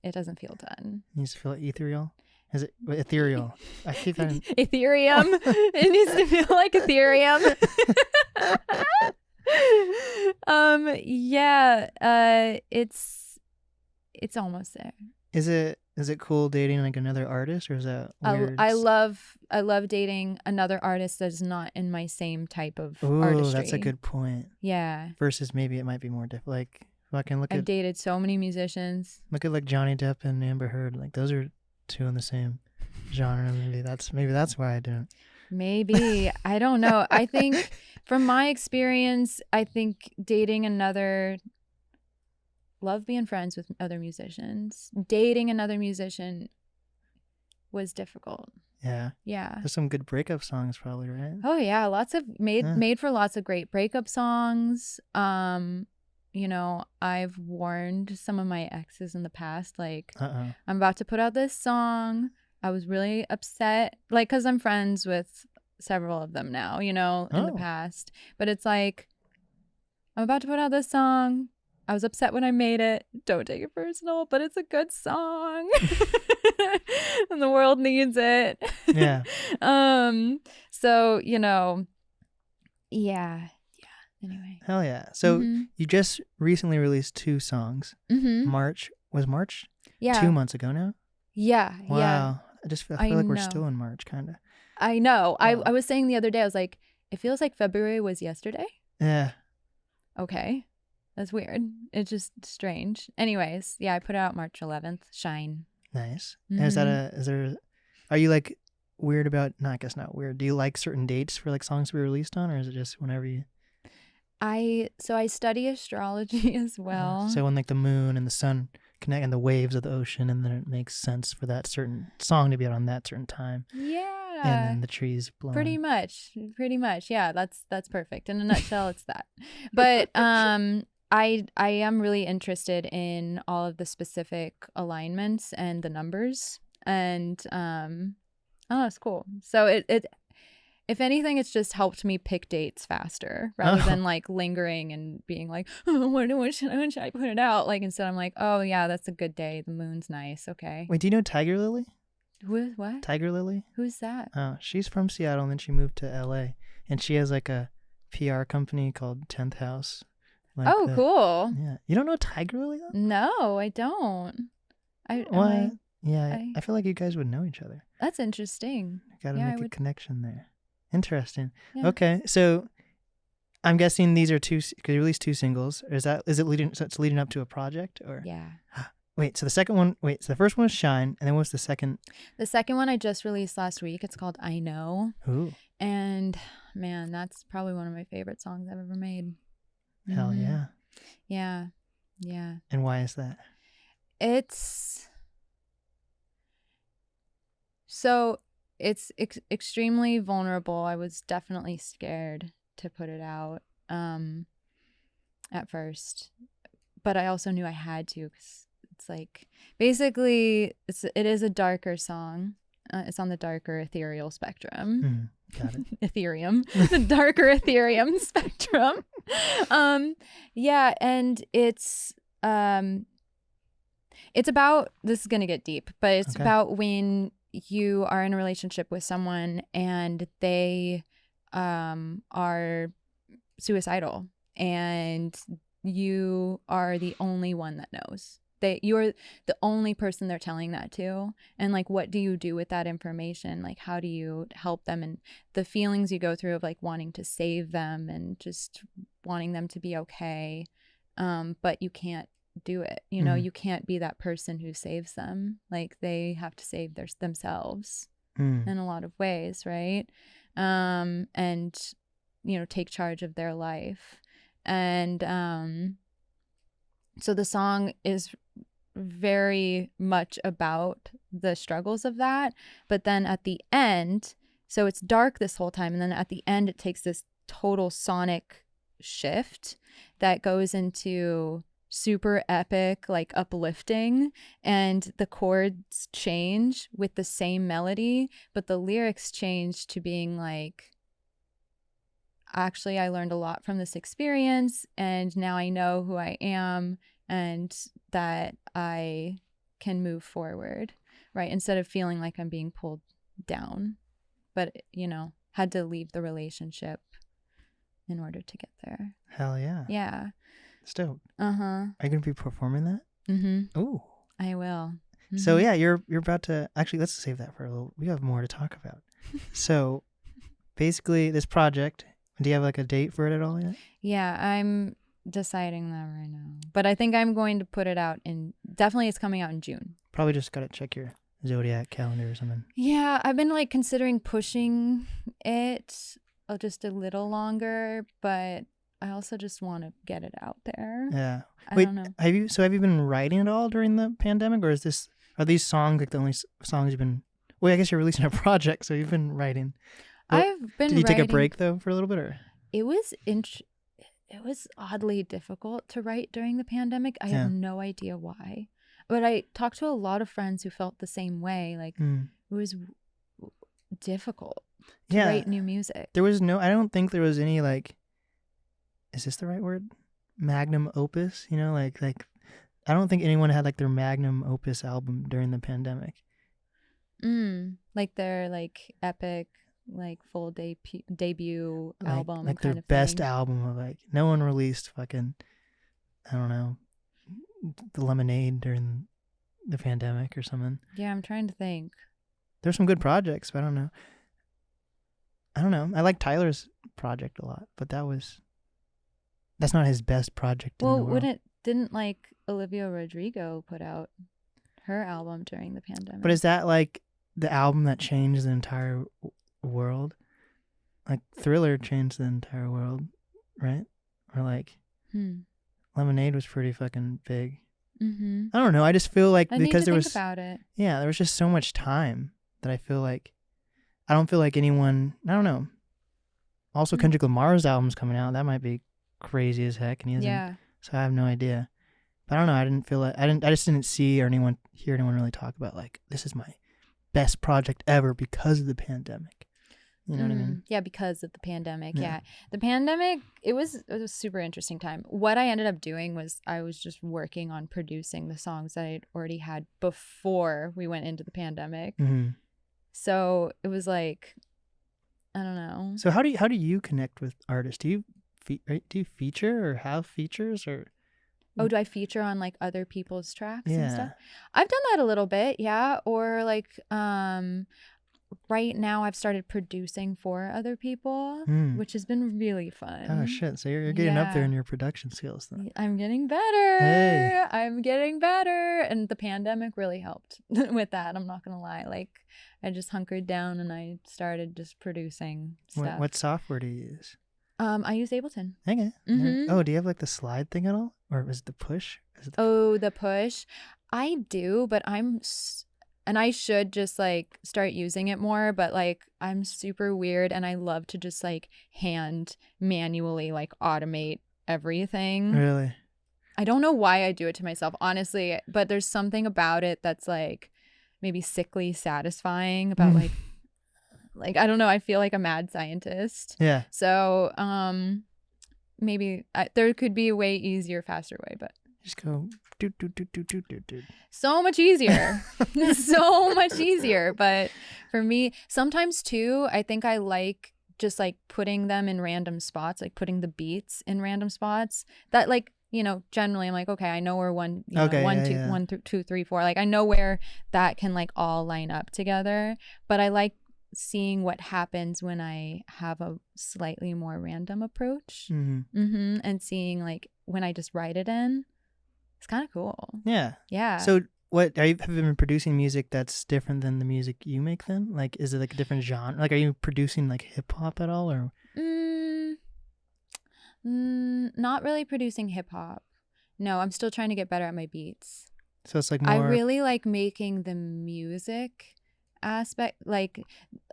It doesn't feel done. It needs to feel ethereal. Is it ethereal? I keep on... Ethereum. It needs to feel like Ethereum. Yeah. It's almost there. Is it cool dating like another artist, or is that weird? I love dating another artist that's not in my same type of artistry. That's a good point. Yeah. Versus maybe it might be more different. Like fucking I've dated so many musicians. Look at like Johnny Depp and Amber Heard. Like those are two in the same genre. Maybe that's why I don't. Maybe. I don't know. I think from my experience, I think dating another... Love being friends with other musicians. Dating another musician was difficult. Yeah. Yeah. There's some good breakup songs probably, right? Oh yeah, lots of made for lots of great breakup songs. You know, I've warned some of my exes in the past, like, I'm about to put out this song. I was really upset, like, because I'm friends with several of them now, you know, in the past. But it's like, I'm about to put out this song. I was upset when I made it. Don't take it personal, but it's a good song. And the world needs it. Yeah. So, you know, yeah. Anyway. Hell yeah. So you just recently released 2 songs. March? Yeah. 2 months ago now? Yeah. Wow. Yeah. I feel like we're still in March, kind of. I know. Wow. I was saying the other day, I was like, it feels like February was yesterday. Yeah. Okay. That's weird. It's just strange. Anyways, yeah, I put it out March 11th. Shine. Nice. And are you like weird about, no, I guess not weird. Do you like certain dates for like songs to be released on, or is it just whenever you? I study astrology as well. So when like the moon and the sun connect and the waves of the ocean, and then it makes sense for that certain song to be out on that certain time. Yeah. And then the trees blowing. Pretty much. Yeah, that's perfect. In a nutshell, it's that. But I am really interested in all of the specific alignments and the numbers, and it's cool. So it if anything, it's just helped me pick dates faster rather than like lingering and being like, when should I put it out? Like instead, I'm like, oh yeah, that's a good day. The moon's nice. Okay. Wait, do you know Tiger Lily? Who is what? Tiger Lily? Who's that? Oh, she's from Seattle and then she moved to LA, and she has like a PR company called 10th House. Like cool. Yeah. You don't know Tiger Lily though? No, I don't. I feel like you guys would know each other. That's interesting. Gotta make a connection there. Interesting. Yeah. Okay, so I'm guessing these are because you released 2 singles. Is it leading up to a project, or? Yeah. Wait, so the first one was Shine, and then what was the second? The second one I just released last week. It's called I Know. Ooh. And man, that's probably one of my favorite songs I've ever made. Hell yeah. Yeah. Yeah. And why is that? It's extremely vulnerable. I was definitely scared to put it out at first, but I also knew I had to, because it's like basically it is a darker song. It's on the darker ethereal spectrum. Got it. Ethereum, the darker Ethereum spectrum. Yeah, and it's about, this is gonna get deep, but it's about when you are in a relationship with someone and they are suicidal, and you are the only one that knows. you're the only person they're telling that to. And like, what do you do with that information? Like, how do you help them? And the feelings you go through of like wanting to save them and just wanting them to be okay. But you can't do it. You know, you can't be that person who saves them. Like, they have to save themselves in a lot of ways, right? And, you know, take charge of their life. And so the song is very much about the struggles of that. But then at the end, so it's dark this whole time. And then at the end, it takes this total sonic shift that goes into super epic, like uplifting, and the chords change with the same melody, but the lyrics change to being like, actually, I learned a lot from this experience, and now I know who I am and that I can move forward, right? Instead of feeling like I'm being pulled down, but, you know, had to leave the relationship in order to get there. Hell yeah. Yeah. It's dope. Are you gonna be performing that? Ooh. I will. So yeah, you're about to actually, let's save that for a little. We have more to talk about. So basically, this project. Do you have like a date for it at all yet? Yeah, I'm deciding that right now. But I think I'm going to put it out definitely it's coming out in June. Probably just gotta check your Zodiac calendar or something. Yeah, I've been like considering pushing it just a little longer, but I also just want to get it out there. Yeah. I don't know. Have you been writing at all during the pandemic, or are these songs like the only songs you've been? Well, I guess you're releasing a project, so you've been writing. I've been. Did you take a break though for a little bit, or? It was oddly difficult to write during the pandemic. I have no idea why, but I talked to a lot of friends who felt the same way. Like it was difficult to write new music. There was I don't think there was any like. Is this the right word? Magnum opus, you know, like I don't think anyone had like their magnum opus album during the pandemic. Like their like epic, like full debut album, like kind their of best thing. album of like no one released fucking, I don't know, the Lemonade during the pandemic or something. Yeah, I'm trying to think. There's some good projects, but I don't know. I like Tyler's project a lot, but that's not his best project in the world. Didn't like Olivia Rodrigo put out her album during the pandemic? But is that like the album that changed the entire world? Like Thriller changed the entire world, right? Or like Lemonade was pretty fucking big. I don't know. I just feel like because there was about it. Yeah, there was just so much time that I feel like I don't feel like anyone. I don't know. Also, Kendrick Lamar's album's coming out. That might be crazy as heck, and he hasn't. Yeah. So I have no idea. But I don't know. I didn't feel like I just didn't see or hear anyone really talk about like this is my best project ever because of the pandemic. You know what I mean? Yeah, because of the pandemic. Yeah. The pandemic, it was a super interesting time. What I ended up doing was I was just working on producing the songs that I'd already had before we went into the pandemic. So it was like, I don't know. So how do you connect with artists? Do you feature or have features or? Oh, do I feature on like other people's tracks and stuff? I've done that a little bit, yeah. Or like right now I've started producing for other people, which has been really fun. Oh shit! So you're getting up there in your production skills then. I'm getting better. Hey. I'm getting better, and the pandemic really helped with that. I'm not gonna lie. Like I just hunkered down and I started just producing stuff. What software do you use? I use Ableton. Okay. Oh, do you have like the slide thing at all, or is it the push? The push. I do, but and I should just like start using it more, but like I'm super weird and I love to just like manually like automate everything. Really? I don't know why I do it to myself, honestly, but there's something about it that's like maybe sickly satisfying about like I don't know, I feel like a mad scientist. Yeah. So maybe there could be a way easier, faster way, but just go do. So much easier. So much easier. But for me, sometimes too, I think I like just like putting them in random spots, like putting the beats in random spots. That like generally I'm like, okay, I know where one, Okay, one, yeah, two, yeah. 1, 2, 3, 4. Like I know where that can like all line up together. But I like seeing what happens when I have a slightly more random approach, and seeing like when I just write it in. It's kind of cool. Yeah. Yeah. So have you been producing music that's different than the music you make then? Like, is it like a different genre? Like, are you producing like hip hop at all or? Not really producing hip hop. No, I'm still trying to get better at my beats. So it's like more. I really like making the music aspect, like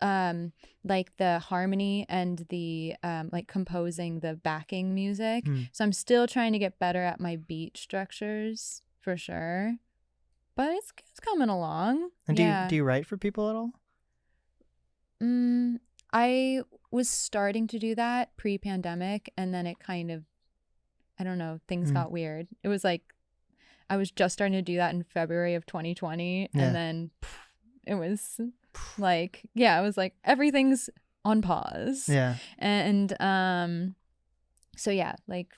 the harmony and the like composing the backing music. So I'm still trying to get better at my beat structures for sure, but it's coming along. And do you write for people at all? I was starting to do that pre-pandemic, and then it kind of, I don't know, things got weird. It was like I was just starting to do that in February of 2020, and then it was like, it was like everything's on pause. Yeah. And so yeah, like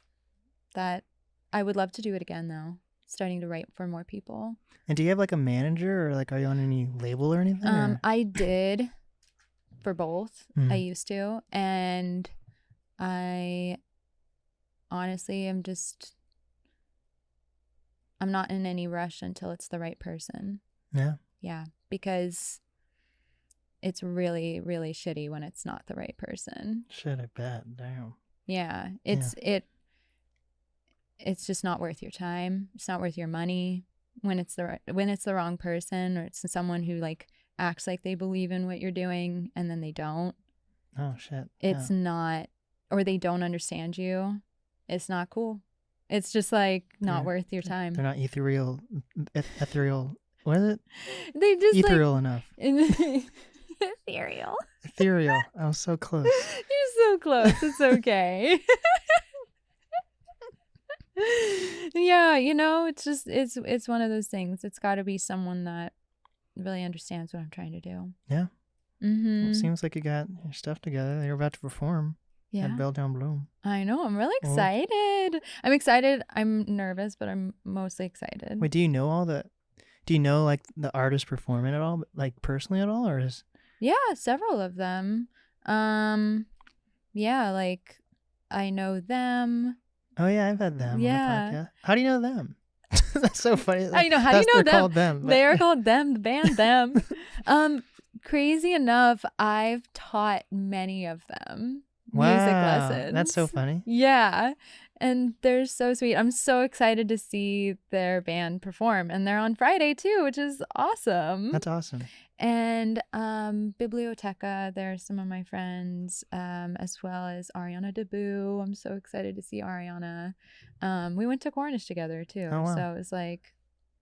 that. I would love to do it again though. Starting to write for more people. And do you have like a manager, or like are you on any label or anything? I did for both. I used to, and I honestly I'm not in any rush until it's the right person. Yeah. Yeah, because it's really, really shitty when it's not the right person. Shit, I bet. Damn. Yeah. It's just not worth your time. It's not worth your money when it's the wrong person, or it's someone who like acts like they believe in what you're doing and then they don't. Oh shit. It's not, or they don't understand you. It's not cool. It's just like not worth your time. They're not ethereal. What is it? They just ethereal enough. Ethereal. Ethereal. I was so close. You're so close. It's okay. Yeah, it's one of those things. It's got to be someone that really understands what I'm trying to do. Yeah. Well, it seems like you got your stuff together. You're about to perform at Belltown Bloom. I know. I'm really excited. I'm excited. I'm nervous, but I'm mostly excited. Wait, do you know like the artist performing at all, like personally at all, or is? Yeah, several of them. Yeah, like I know them. Oh yeah, I've had them on the podcast. How do you know them? That's so funny. I know. How do you know them? They're called them. They are called them, the band them. Crazy enough, I've taught many of them music lessons. That's so funny. Yeah. And they're so sweet. I'm so excited to see their band perform. And they're on Friday too, which is awesome. That's awesome. And Biblioteca, they're some of my friends, as well as Ariana DeBoo. I'm so excited to see Ariana. We went to Cornish together too. Oh, wow. So it was like,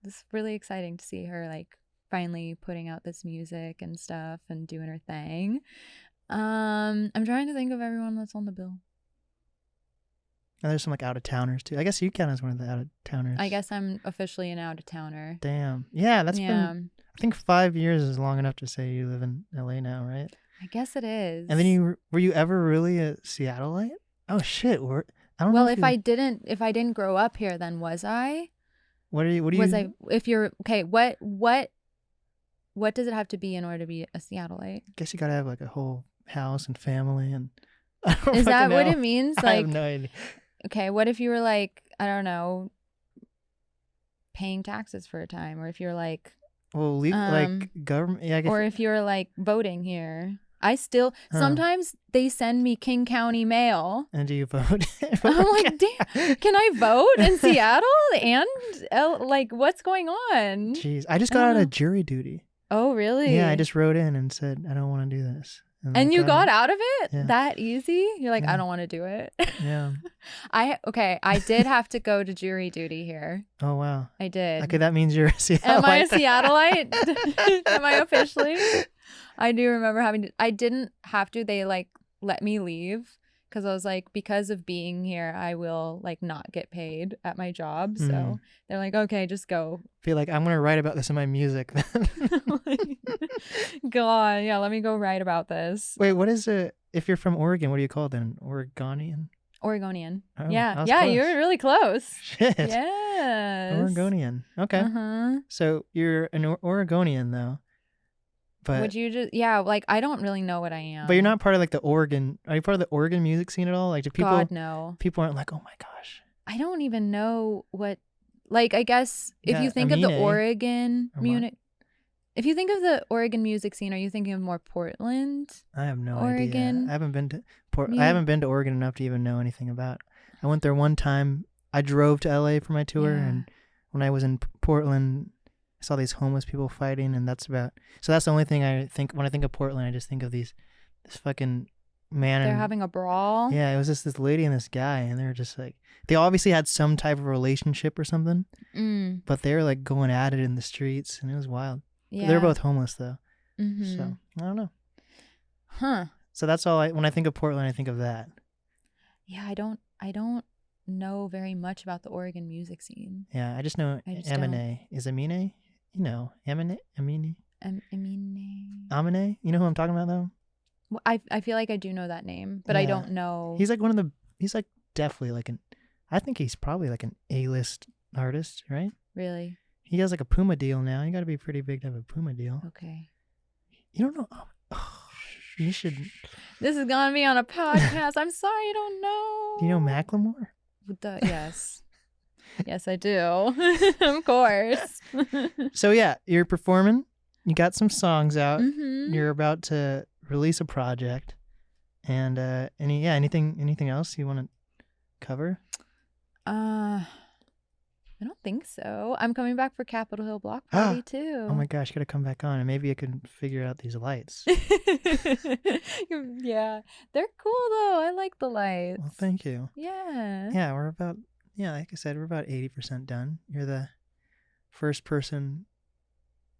it's really exciting to see her like finally putting out this music and stuff and doing her thing. I'm trying to think of everyone that's on the bill. And there's some like out-of-towners too. I guess you count as one of the out-of-towners. I guess I'm officially an out-of-towner. Damn. Yeah, that's been, I think 5 years is long enough to say you live in LA now, right? I guess it is. And then were you ever really a Seattleite? Oh shit. I don't know. Well, if I didn't grow up here, then was I? What do you? If you're okay, what does it have to be in order to be a Seattleite? I guess you gotta have like a whole house and family and. Is that what it means? Like, I have no idea. Okay, what if you were like, I don't know, paying taxes for a time, or if you're like, well, like government, yeah, or if you're like voting here. I still sometimes they send me King County mail. And do you vote? I'm like, damn, can I vote in Seattle? And like, what's going on? Jeez, I just got out of jury duty. Oh, really? Yeah, I just wrote in and said I don't want to do this. And you got out of it that easy? You're like, I don't want to do it. Yeah. I did have to go to jury duty here. Oh, wow. I did. Okay, that means you're a Seattleite. Am I a Seattleite? Am I officially? I do remember I didn't have to. They like let me leave because I was like, because of being here, I will like not get paid at my job. So they're like, okay, just go. Feel like I'm going to write about this in my music then. God, yeah, let me go write about this. Wait, what is it? If you're from Oregon, what do you call it then? Oregonian? Oregonian. Oh, Yeah. Yeah, you were really close. Shit. Yes. Oregonian. Okay. So you're an Oregonian though. But would you just like I don't really know what I am. But you're not part of like the Oregon. Are you part of the Oregon music scene at all? Like do people? God, no. People aren't like, oh my gosh. I don't even know what. Like I guess if you think of the Oregon music. If you think of the Oregon music scene, are you thinking of more Portland? I have no Oregon? idea. I haven't been to I haven't been to Oregon enough to even know anything about it. I went there one time. I drove to LA for my tour, and when I was in Portland, I saw these homeless people fighting, and that's the only thing I think when I think of Portland. I just think of this fucking man. They're having a brawl. Yeah, it was just this lady and this guy, and they're just like they obviously had some type of relationship or something, but they were like going at it in the streets, and it was wild. Yeah. They're both homeless though. So I don't know. Huh. So that's all when I think of Portland, I think of that. Yeah, I don't know very much about the Oregon music scene. Yeah, I just know Amine. Is Amine? You know, Amine? Amine. Amine? You know who I'm talking about though? Well, I feel like I do know that name, but I don't know. He's like he's like definitely like I think he's probably like an A-list artist, right? Really? He has like a Puma deal now. You got to be pretty big to have a Puma deal. Okay. You don't know? Oh, you should. This is going to be on a podcast. I'm sorry, I don't know. Do you know Macklemore? Yes. Yes, I do. Of course. So yeah, you're performing. You got some songs out. You're about to release a project. And anything else you want to cover? I don't think so. I'm coming back for Capitol Hill Block Party too. Oh my gosh, gotta come back on and maybe I can figure out these lights. Yeah, they're cool though. I like the lights. Well, thank you. Yeah. Yeah, like I said, we're about 80% done. You're the first person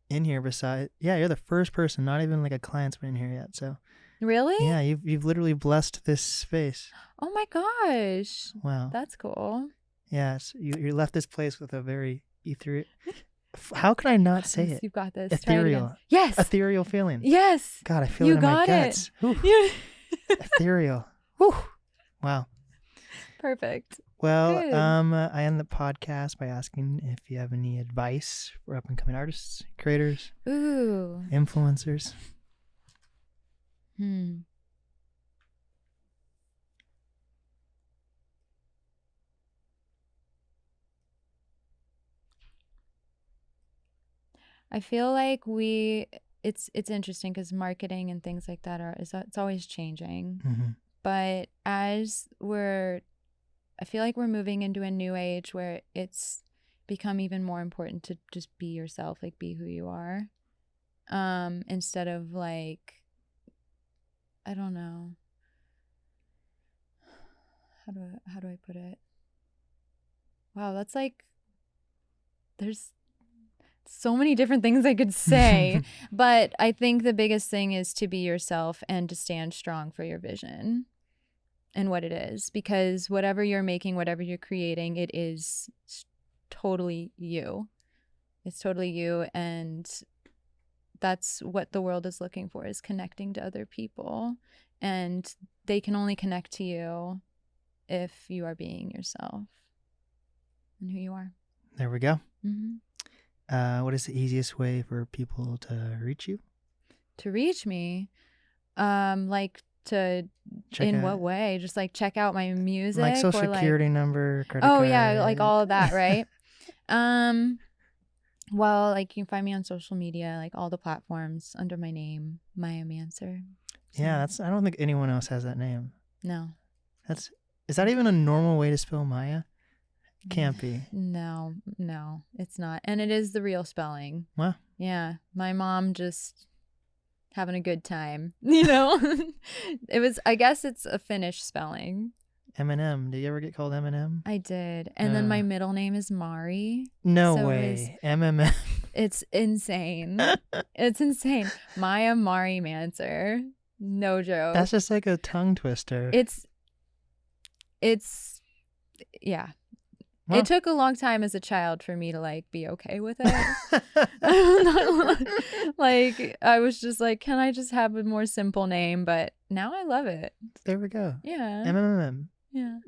in here you're the first person, not even like a client's been in here yet. So really? Yeah, you've literally blessed this space. Oh my gosh. Wow. That's cool. Yes, you left this place with a very ethereal. How could I not say it? You've got this. Ethereal. Yes. Ethereal feeling. Yes. God, I feel it in my guts. Yeah. Ethereal. Whew. Wow. Perfect. Well, Good. I end the podcast by asking if you have any advice for up and coming artists, creators, influencers. I feel like it's interesting because marketing and things like that it's always changing. But I feel like we're moving into a new age where it's become even more important to just be yourself, like be who you are, instead of like, I don't know, how do I put it? Wow, that's like, there's so many different things I could say, but I think the biggest thing is to be yourself and to stand strong for your vision and what it is, because whatever you're making, whatever you're creating, it is totally you. It's totally you, and that's what the world is looking for, is connecting to other people, and they can only connect to you if you are being yourself and who you are. There we go. What is the easiest way for people to reach you? To reach me? Like to, what way? Just like check out my music? Like social security number, credit card. Oh yeah, like all of that, right? Well, like you can find me on social media, like all the platforms under my name, Maiah Manser. So. Yeah, I don't think anyone else has that name. No. Is that even a normal way to spell Maiah? Can't be. No, it's not. And it is the real spelling. Wow. Yeah. My mom just having a good time, you know? I guess it's a Finnish spelling. Eminem. Did you ever get called Eminem? I did. And then my middle name is Mari. No way. MMM. It's insane. It's insane. Maiah Mari Manser. No joke. That's just like a tongue twister. It's yeah. Well, it took a long time as a child for me to like be okay with it. Like I was just like, can I just have a more simple name? But now I love it. There we go. Yeah. MMM. Yeah.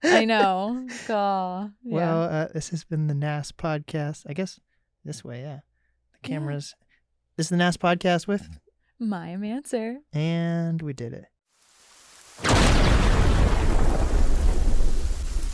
I know. God. Yeah. Well, this has been the NAST podcast. I guess this way, yeah. The cameras. Yeah. This is the NAST podcast with Maiah Manser. And we did it.